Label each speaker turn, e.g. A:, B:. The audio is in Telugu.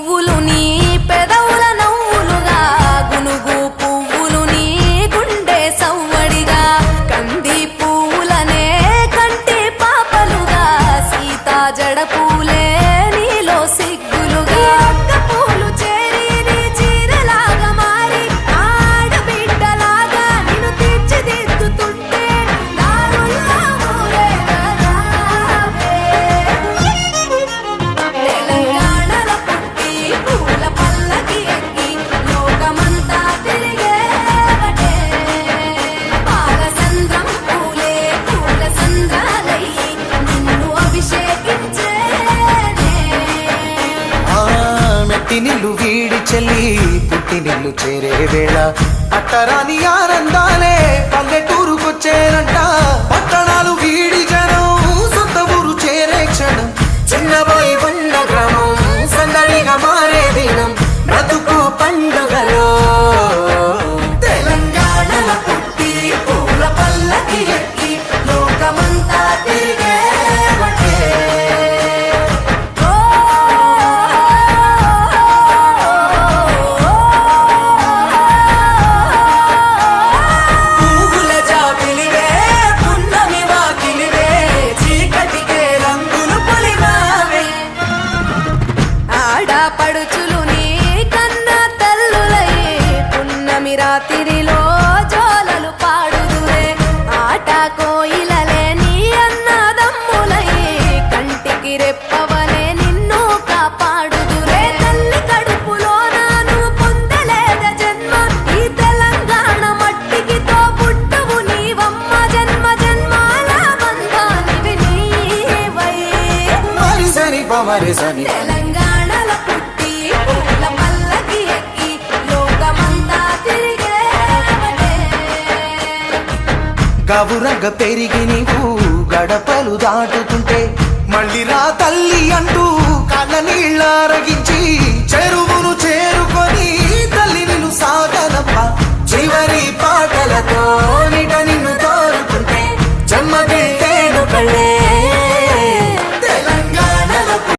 A: పువ్వులు నీ పెదవుల నవ్వులుగా గునుగు పువ్వులు నీ గుండె సవ్వడిగా కంది పువ్వులనే కంటి పాపలుగా సీతా జడ పూలే నీలో సిగ్గులుగా ఒక్క పూలు చేరి నీ చీరలాగా మారి ఆడబిడ్డలాగా నిన్ను తీర్చిదిద్దుతుంటే దారుల్లా ఊరేగరావే. తెలంగాణలో పుట్టి పూల పల్లకి ఎక్కి లోకమంతా తిరిగేవటే పాలసంద్రం పూలే పూల సంద్రాలయ్యి నిన్ను అభిషేకించేనే.
B: మెట్టినిల్లు వీడి చెల్లి పుట్టినిల్లు చేరే వేళ అట్టరాని ఆనందాలే పల్లెటూరుకొచ్చేనంట. పట్టణాలు వీడి జనం సొంత ఊరు చేరే క్షణం చిన్నబోయి బండ గ్రామం సందడిగా మారే దినం బ్రతుకు పండుగలో.
A: తెలంగాణలో పుట్టి పూల పల్లకి ఎక్కి లోకమంతా తిరిగేవటే. ఓ పువ్వుల జాబిలివే పున్నమి వాకిలివే చీకటికే రంగులు పొలిమావే. ఆడపడుచులు నీ కన్న తల్లులై పున్నమి రాత్రిలో జోలలు పాడుదురే ఆట కోయిలలే నీ అన్నదమ్ములై కంటికి రెప్పవలే నిన్ను కాపాడుదురే. తల్లి కడుపులో నాను పొందలేద జన్మ ఈ తెలంగాణ మట్టికి తో పుట్టవు నీవమ్మ జన్మ జన్మాల బంధానివి నీవై.
B: మరిసని పమరిసని
A: తెలంగాణలో పుట్టి పూల పల్లకి ఎక్కి లోకమంతా తిరిగేవటే.
B: గవురగ పెరిగి నీవు గడపలు దాటుతుంటే మళ్ళీ రా తల్లి అంటూ కళ్ళ నీళ్ళ